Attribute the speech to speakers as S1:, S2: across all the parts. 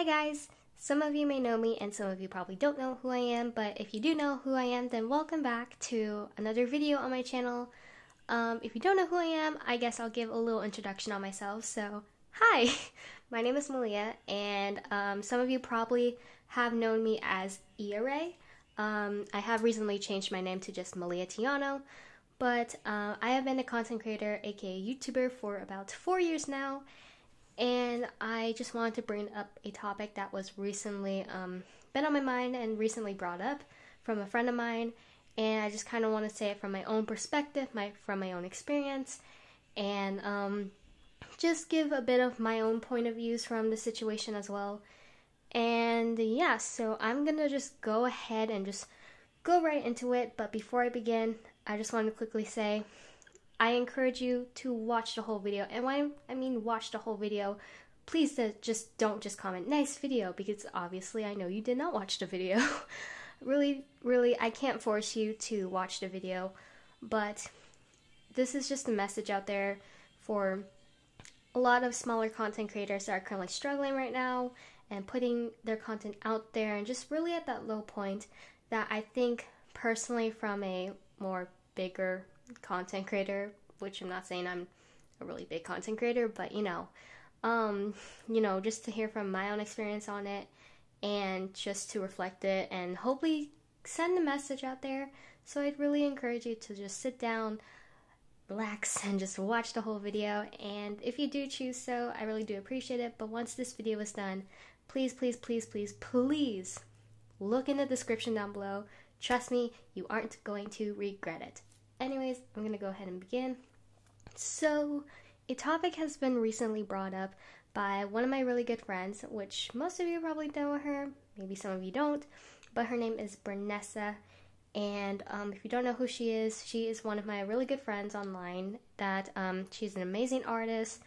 S1: Hi guys! Some of you may know me and some of you probably don't know who I am, but if you do know who I am, then welcome back to another video on my channel. If you don't know who I am, I guess I'll give a little introduction on myself. So, hi! My name is Malia, and some of you probably have known me as Ia-Ray. I have recently changed my name to just Malia Tiano, but I have been a content creator, aka YouTuber, for about 4 years now. And I just wanted to bring up a topic that was recently been on my mind and recently brought up from a friend of mine. And I just kind of want to say it from my own perspective, from my own experience, and just give a bit of my own point of views from the situation as well. And yeah, so I'm gonna just go ahead and just go right into it. But before I begin, I just want to quickly say, I encourage you to watch the whole video. And when I mean watch the whole video, please don't just comment nice video, because obviously I know you did not watch the video. Really, I can't force you to watch the video, but this is just a message out there for a lot of smaller content creators that are currently struggling right now and putting their content out there and just really at that low point that I think personally from a more bigger content creator, which I'm not saying I'm a really big content creator, but just to hear from my own experience on it and just to reflect it and hopefully send a message out there. So I'd really encourage you to just sit down, relax, and just watch the whole video. And if you do choose so, I really do appreciate it. But once this video is done, please look in the description down below. Trust me, you aren't going to regret it. Anyways, I'm going to go ahead and begin. So, a topic has been recently brought up by one of my really good friends, which most of you probably know her, maybe some of you don't, but her name is Bernessa. And if you don't know who she is one of my really good friends online. That she's an amazing artist.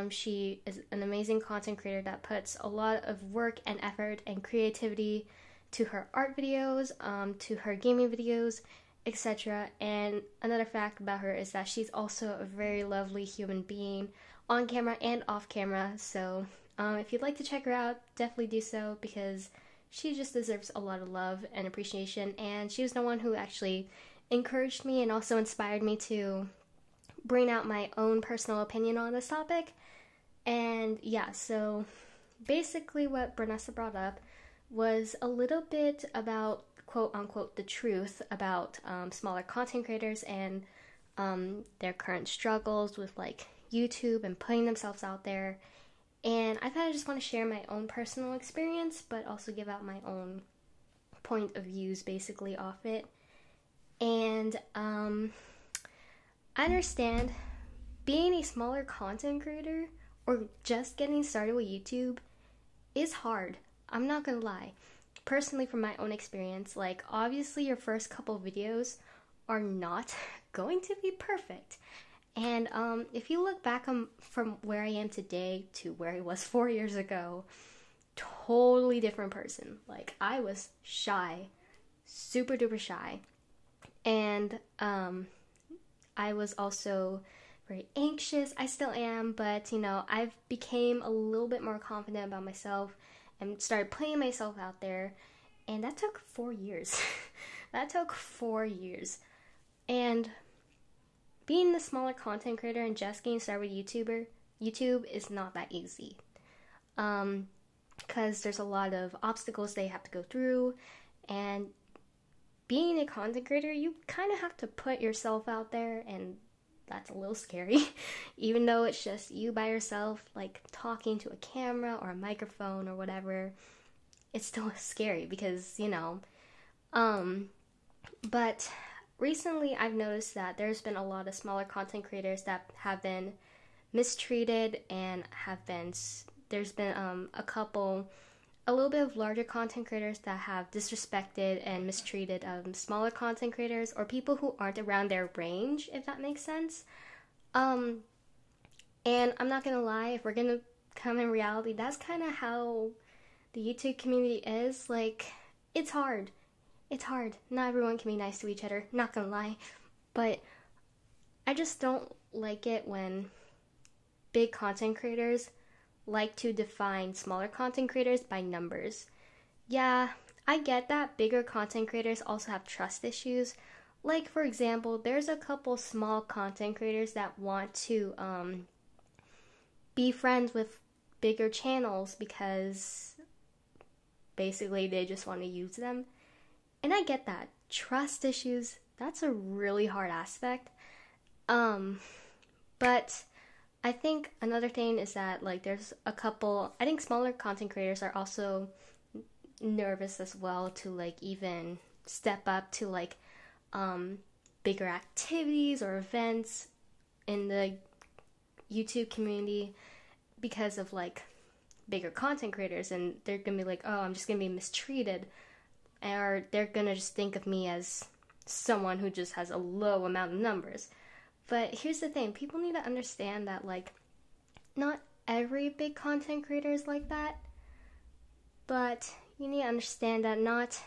S1: She is an amazing content creator that puts a lot of work and effort and creativity to her art videos, to her gaming videos, etc. And another fact about her is that she's also a very lovely human being on camera and off camera. So if you'd like to check her out, definitely do so, because she just deserves a lot of love and appreciation. And she was the one who actually encouraged me and also inspired me to bring out my own personal opinion on this topic. And yeah, so basically what Bernessa brought up was a little bit about quote-unquote the truth about smaller content creators and their current struggles with like YouTube and putting themselves out there. And I thought I just want to share my own personal experience, but also give out my own point of views basically off it. And I understand being a smaller content creator or just getting started with YouTube is hard. I'm not gonna lie. Personally, from my own experience, like obviously your first couple videos are not going to be perfect. And if you look back from where I am today to where I was 4 years ago, totally different person. Like I was shy, super duper shy. And I was also very anxious. I still am, but I've became a little bit more confident about myself and started putting myself out there, and that took 4 years. That took 4 years. And being the smaller content creator and just getting started with YouTube is not that easy. Because there's a lot of obstacles they have to go through, and being a content creator, you kind of have to put yourself out there, and that's a little scary. Even though it's just you by yourself, like talking to a camera or a microphone or whatever, it's still scary because, but recently I've noticed that there's been a lot of smaller content creators that have been mistreated, and there's been a little bit of larger content creators that have disrespected and mistreated smaller content creators or people who aren't around their range, if that makes sense. And I'm not gonna lie, if we're gonna come in reality, that's kind of how the YouTube community is. Like, it's hard. It's hard. Not everyone can be nice to each other, not gonna lie. But I just don't like it when big content creators like to define smaller content creators by numbers. Yeah, I get that bigger content creators also have trust issues. Like, for example, there's a couple small content creators that want to be friends with bigger channels because basically they just want to use them. And I get that. Trust issues, that's a really hard aspect. But I think another thing is that, like, there's a couple, I think smaller content creators are also nervous as well to, like, even step up to, like, bigger activities or events in the YouTube community because of, like, bigger content creators, and they're gonna be like, oh, I'm just gonna be mistreated, or they're gonna just think of me as someone who just has a low amount of numbers. But here's the thing, people need to understand that, like, not every big content creator is like that, but you need to understand that not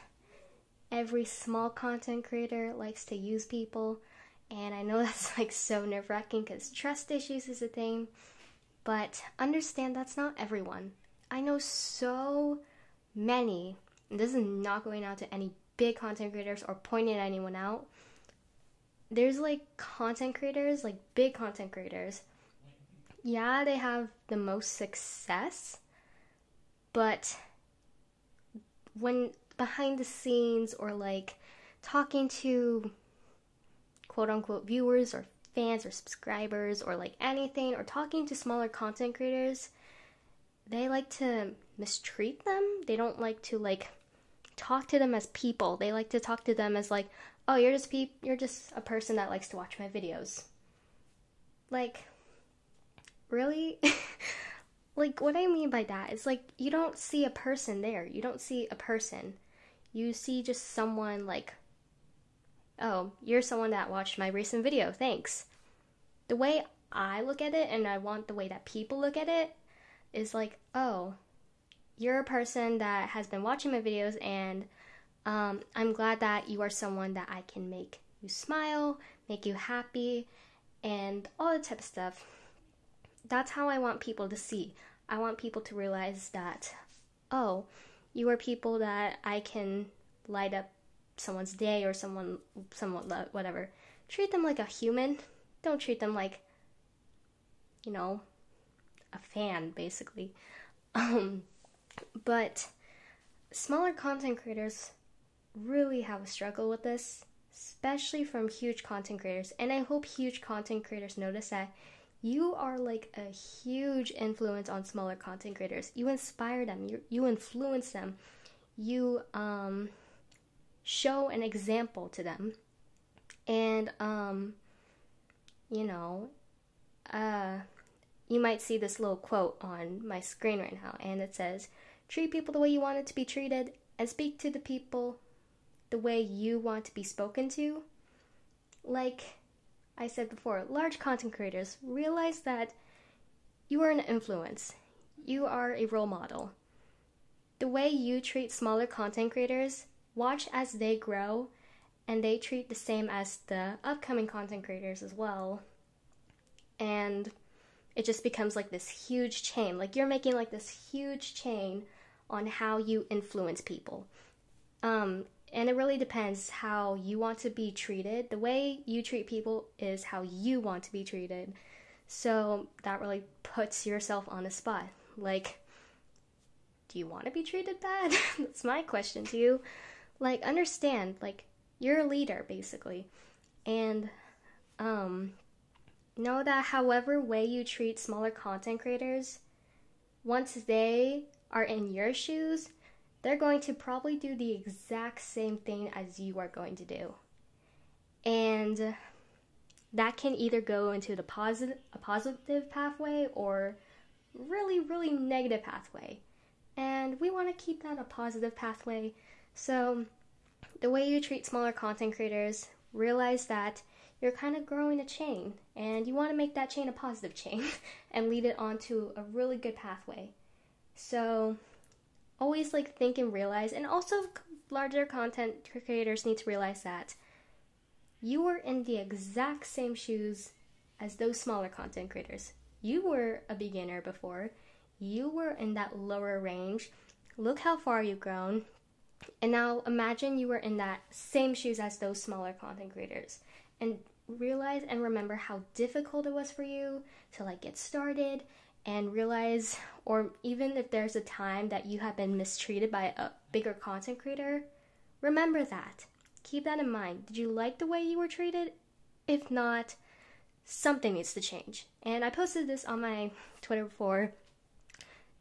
S1: every small content creator likes to use people. And I know that's, like, so nerve-wracking because trust issues is a thing, but understand that's not everyone. I know so many, and this is not going out to any big content creators or pointing anyone out. There's, like, content creators, like big content creators. Yeah, they have the most success, but when behind the scenes or, like, talking to quote-unquote viewers or fans or subscribers or, like, anything, or talking to smaller content creators, they like to mistreat them. They don't like to, like, talk to them as people. They like to talk to them as, like, oh, you're just a person that likes to watch my videos. Like, really? Like, what I mean by that is, like, you don't see a person there. You don't see a person. You see just someone, like, oh, you're someone that watched my recent video, thanks. The way I look at it, and I want the way that people look at it, is like, oh, you're a person that has been watching my videos, and I'm glad that you are someone that I can make you smile, make you happy, and all that type of stuff. That's how I want people to see. I want people to realize that, oh, you are people that I can light up someone's day or someone whatever. Treat them like a human. Don't treat them like, you know, a fan, basically. But smaller content creators really have a struggle with this, especially from huge content creators. And I hope huge content creators notice that you are, like, a huge influence on smaller content creators. You inspire them. You influence them. You show an example to them. And you know, you might see this little quote on my screen right now, and it says, treat people the way you want it to be treated, and speak to the people the way you want to be spoken to. Like I said before, large content creators, realize that you are an influence. You are a role model. The way you treat smaller content creators, watch as they grow, and they treat the same as the upcoming content creators as well. And it just becomes like this huge chain. Like, you're making, like, this huge chain on how you influence people. And it really depends how you want to be treated. The way you treat people is how you want to be treated. So that really puts yourself on the spot. Like, do you want to be treated bad? That's my question to you. Like, understand, like, you're a leader, basically. And know that however way you treat smaller content creators, once they are in your shoes, they're going to probably do the exact same thing as you are going to do. And that can either go into a positive pathway or really, really negative pathway. And we want to keep that a positive pathway. So the way you treat smaller content creators, realize that you're kind of growing a chain, and you want to make that chain a positive chain and lead it onto a really good pathway. So always, like, think and realize, and also larger content creators need to realize that you were in the exact same shoes as those smaller content creators. You were a beginner before. you were in that lower range. Look how far you've grown. And now imagine you were in that same shoes as those smaller content creators. And realize and remember how difficult it was for you to like get started, and realize, or even if there's a time that you have been mistreated by a bigger content creator, remember that. Keep that in mind. Did you like the way you were treated? If not, something needs to change. And I posted this on my Twitter before.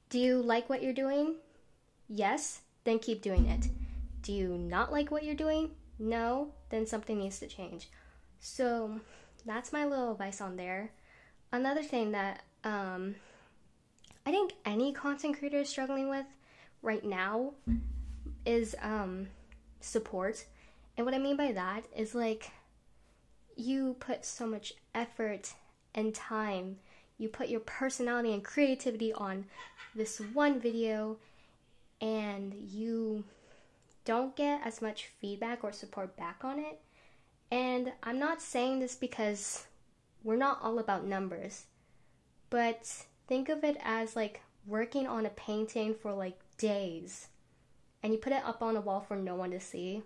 S1: Do you like what you're doing? Yes, then keep doing it. Do you not like what you're doing? No, then something needs to change. So that's my little advice on there. Another thing that I think any content creator is struggling with right now is support. And what I mean by that is like, you put so much effort and time, you put your personality and creativity on this one video, and you don't get as much feedback or support back on it. And I'm not saying this because we're not all about numbers, but think of it as like working on a painting for like days, and you put it up on a wall for no one to see.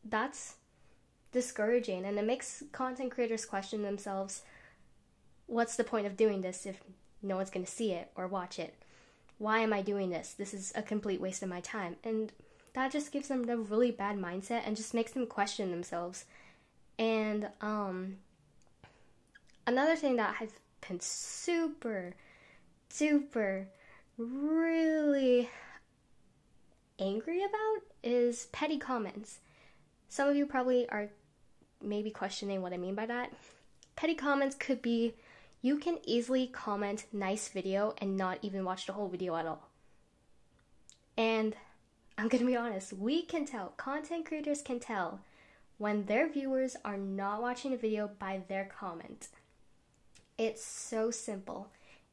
S1: That's discouraging, and it makes content creators question themselves, what's the point of doing this if no one's going to see it or watch it? Why am I doing this? This is a complete waste of my time. And that just gives them a really bad mindset and just makes them question themselves. And another thing that I've been super really angry about is petty comments. Some of you probably are maybe questioning what I mean by that. Petty comments could be, you can easily comment nice video and not even watch the whole video at all. And I'm gonna be honest, we can tell, content creators can tell when their viewers are not watching a video by their comment. It's so simple.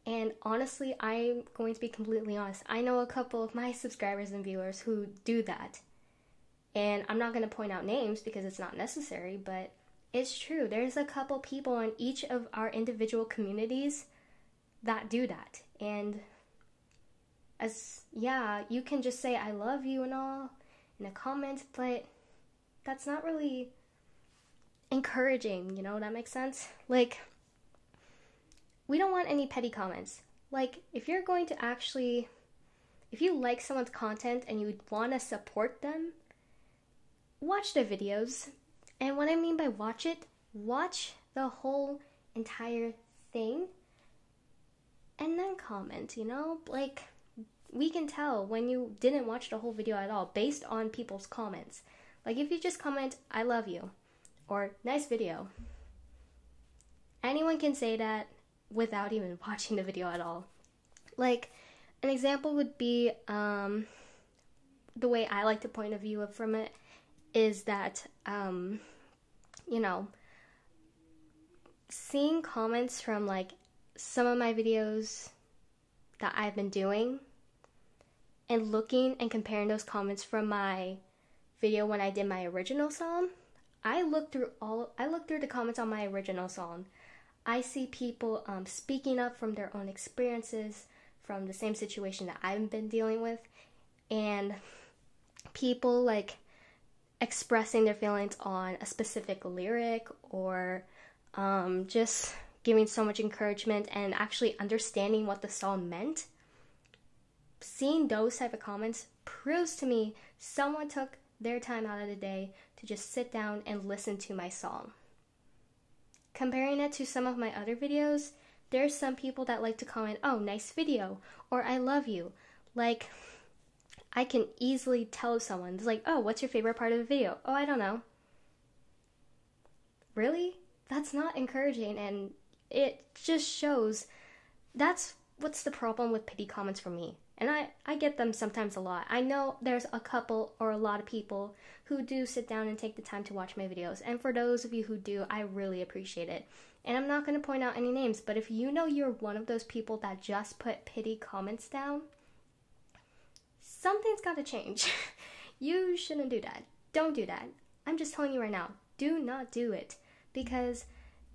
S1: And honestly, I'm going to be completely honest, I know a couple of my subscribers and viewers who do that. And I'm not going to point out names because it's not necessary, but it's true. There's a couple people in each of our individual communities that do that. And you can just say I love you and all in a comment, but that's not really encouraging, you know, that makes sense? Like, we don't want any petty comments. Like, if you're going to actually, if you like someone's content and you want to support them, watch their videos. And what I mean by watch it, watch the whole entire thing and then comment, you know? Like, we can tell when you didn't watch the whole video at all based on people's comments. Like, if you just comment, I love you, or nice video, anyone can say that without even watching the video at all. Like, an example would be, the way I like to point a view from it is that, you know, seeing comments from like some of my videos that I've been doing and looking and comparing those comments from my video when I did my original song, I look through the comments on my original song. I see people speaking up from their own experiences, from the same situation that I've been dealing with, and people like expressing their feelings on a specific lyric, or just giving so much encouragement and actually understanding what the song meant. Seeing those type of comments proves to me someone took their time out of the day to just sit down and listen to my song. Comparing it to some of my other videos, there's some people that like to comment, oh, nice video, or I love you. Like, I can easily tell someone, it's like, oh, what's your favorite part of the video? Oh, I don't know. Really? That's not encouraging, and it just shows that's what's the problem with pity comments for me. And I get them sometimes a lot. I know there's a couple or a lot of people who do sit down and take the time to watch my videos. And for those of you who do, I really appreciate it. And I'm not going to point out any names, but if you know you're one of those people that just put pity comments down, something's got to change. You shouldn't do that. Don't do that. I'm just telling you right now, do not do it, because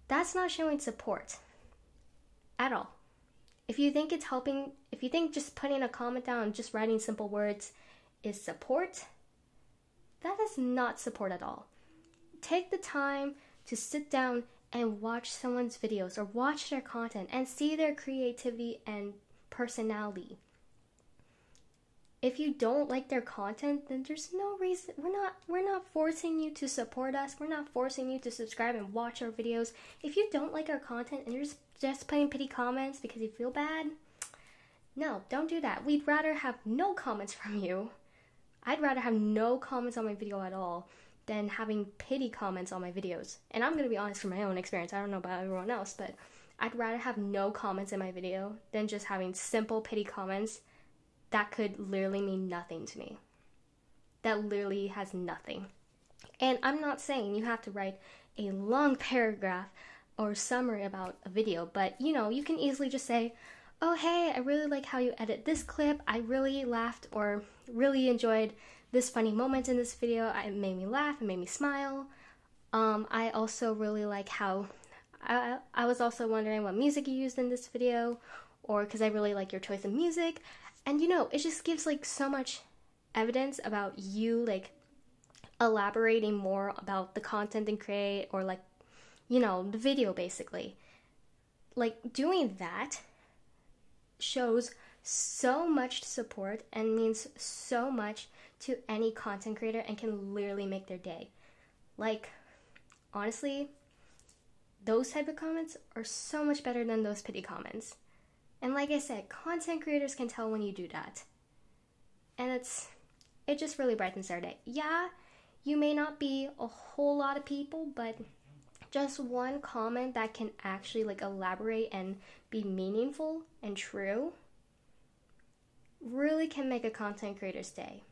S1: that's not showing support at all. If you think it's helping, if you think just putting a comment down and just writing simple words is support, that is not support at all. Take the time to sit down and watch someone's videos or watch their content and see their creativity and personality. If you don't like their content, then there's no reason. We're not forcing you to support us. We're not forcing you to subscribe and watch our videos. If you don't like our content and you're just putting pity comments because you feel bad, no, don't do that. We'd rather have no comments from you. I'd rather have no comments on my video at all than having pity comments on my videos. And I'm going to be honest from my own experience. I don't know about everyone else, but I'd rather have no comments in my video than just having simple pity comments that could literally mean nothing to me. That literally has nothing. And I'm not saying you have to write a long paragraph or summary about a video, but you can easily just say, oh hey, I really like how you edit this clip. I really laughed or really enjoyed this funny moment in this video. It made me laugh, it made me smile. I also really like how, I was also wondering what music you used in this video, or because I really like your choice of music. And it just gives like so much evidence about you like elaborating more about the content and create, or like, the video basically. Like doing that shows so much support and means so much to any content creator and can literally make their day. Like, honestly, those type of comments are so much better than those pity comments. And like I said, content creators can tell when you do that. And it just really brightens their day. Yeah, you may not be a whole lot of people, but just one comment that can actually like elaborate and be meaningful and true really can make a content creator's day.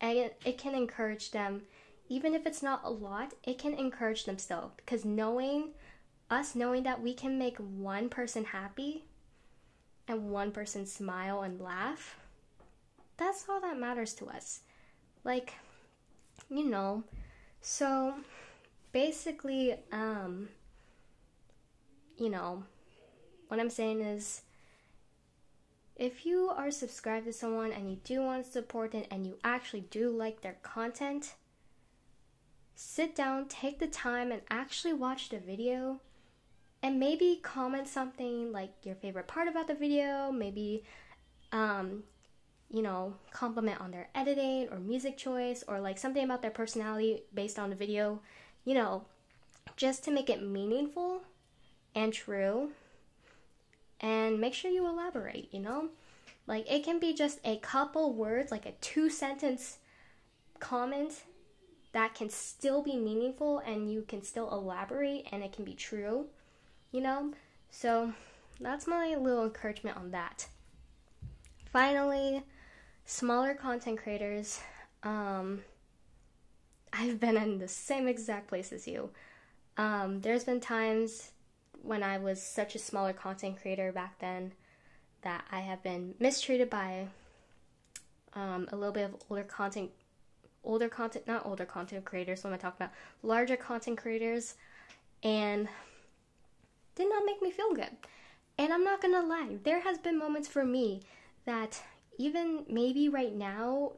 S1: And it can encourage them, even if it's not a lot, it can encourage them still. Because knowing that we can make one person happy and one person smile and laugh, that's all that matters to us. Like, so basically, what I'm saying is, if you are subscribed to someone and you do want to support it and you actually do like their content, sit down, take the time and actually watch the video. And maybe comment something like your favorite part about the video, maybe, compliment on their editing or music choice, or like something about their personality based on the video, just to make it meaningful and true. And make sure you elaborate, Like, it can be just a couple words, like a 2-sentence comment that can still be meaningful and you can still elaborate and it can be true. So that's my little encouragement on that. Finally, smaller content creators. I've been in the same exact place as you. There's been times when I was such a smaller content creator back then that I have been mistreated by a little bit of larger content creators, and did not make me feel good. And I'm not gonna lie, there has been moments for me that even maybe right now,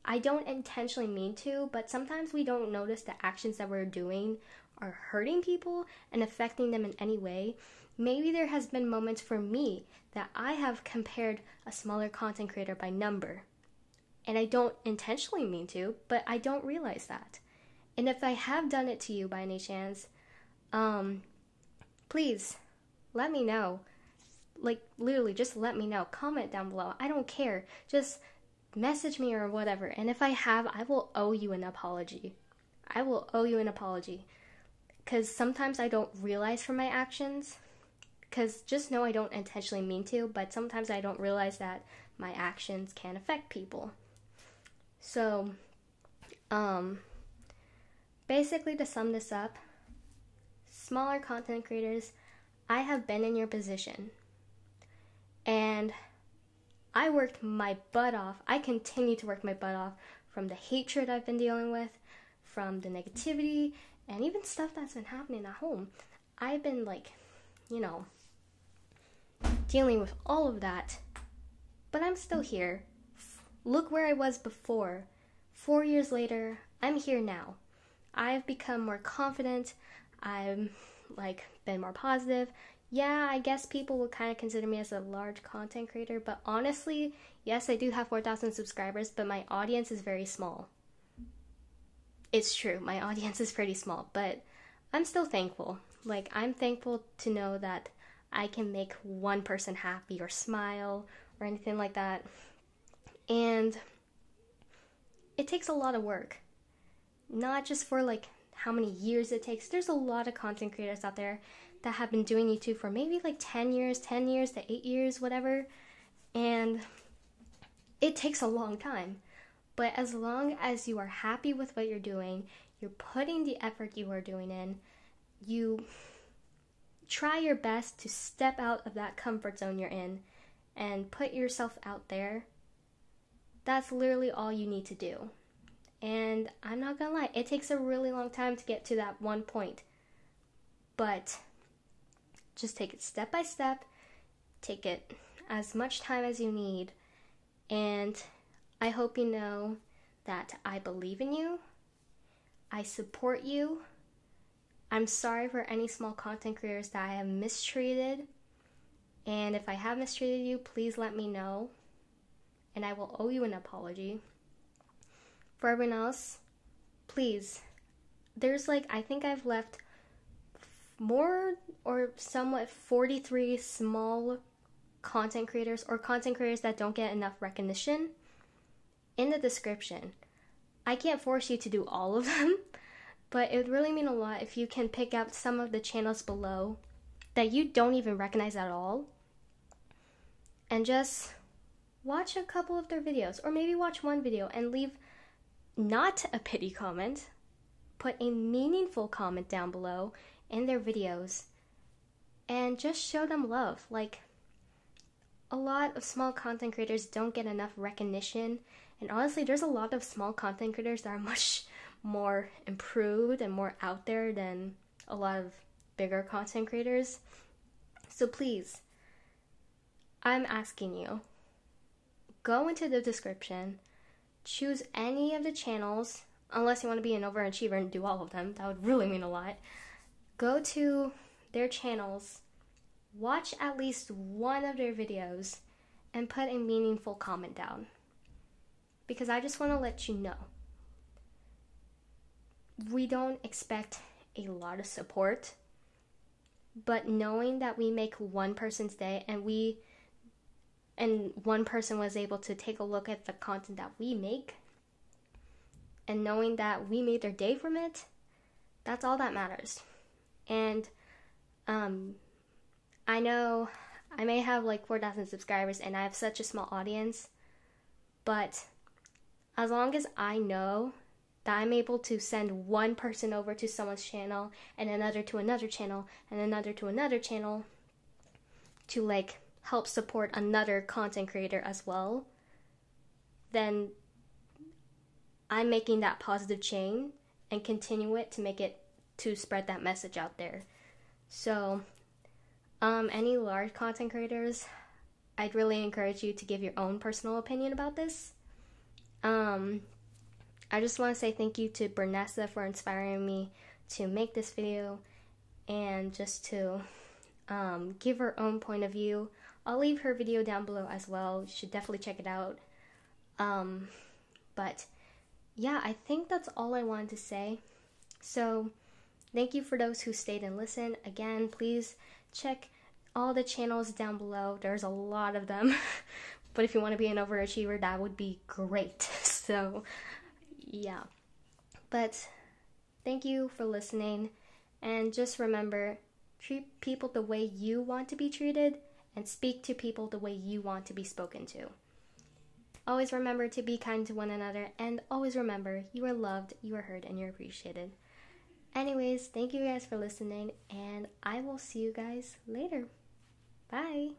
S1: I don't intentionally mean to, but sometimes we don't notice the actions that we're doing are hurting people and affecting them in any way. Maybe there has been moments for me that I have compared a smaller content creator by number. And I don't intentionally mean to, but I don't realize that. And if I have done it to you by any chance, please let me know. Like, literally, just let me know. Comment down below. I don't care. Just message me or whatever. And if I have, I will owe you an apology. I will owe you an apology. Because sometimes I don't realize from my actions. Because just know I don't intentionally mean to, but sometimes I don't realize that my actions can affect people. So, basically to sum this up, smaller content creators, I have been in your position. And I worked my butt off. I continue to work my butt off from the hatred I've been dealing with, from the negativity, and even stuff that's been happening at home. I've been dealing with all of that, but I'm still here. Look where I was before. 4 years later, I'm here now. I've become more confident. I've been more positive. Yeah, I guess people would kind of consider me as a large content creator, but honestly, yes, I do have 4,000 subscribers, but my audience is very small. It's true, my audience is pretty small, but I'm still thankful. I'm thankful to know that I can make one person happy or smile or anything like that. And it takes a lot of work. Not just for how many years it takes. There's a lot of content creators out there that have been doing YouTube for maybe 10 years to 8 years, whatever. And it takes a long time. But as long as you are happy with what you're doing, you're putting the effort you are doing in, you try your best to step out of that comfort zone you're in and put yourself out there, that's literally all you need to do. And I'm not gonna lie, it takes a really long time to get to that one point. But just take it step by step, take it as much time as you need, and I hope you know that I believe in you, I support you. I'm sorry for any small content creators that I have mistreated, and if I have mistreated you, please let me know, and I will owe you an apology. For everyone else, please, there's I think I've left more or somewhat 43 small content creators or content creators that don't get enough recognition in the description. I can't force you to do all of them, but it would really mean a lot if you can pick out some of the channels below that you don't even recognize at all and just watch a couple of their videos, or maybe watch one video and leave not a pity comment, put a meaningful comment down below in their videos and just show them love. A lot of small content creators don't get enough recognition, and honestly, there's a lot of small content creators that are much more improved and more out there than a lot of bigger content creators. So please, I'm asking you, go into the description, choose any of the channels, unless you want to be an overachiever and do all of them. That would really mean a lot. Go to their channels, watch at least one of their videos, and put a meaningful comment down. Because I just want to let you know, we don't expect a lot of support, but knowing that we make one person's day and one person was able to take a look at the content that we make, and knowing that we made their day from it, that's all that matters. And I know I may have 4,000 subscribers and I have such a small audience, but as long as I know that I'm able to send one person over to someone's channel and another to another channel and another to another channel to help support another content creator as well, then I'm making that positive chain and continue it to make it to spread that message out there. So any large content creators, I'd really encourage you to give your own personal opinion about this. I just want to say thank you to Bernessa for inspiring me to make this video and just to give her own point of view. I'll leave her video down below as well. You should definitely check it out. But yeah, I think that's all I wanted to say. So thank you for those who stayed and listened. Again, please check all the channels down below. There's a lot of them. But if you want to be an overachiever, that would be great. So yeah. But thank you for listening. And just remember, treat people the way you want to be treated, and speak to people the way you want to be spoken to. Always remember to be kind to one another, and always remember you are loved, you are heard, and you're appreciated. Anyways, thank you guys for listening, and I will see you guys later. Bye!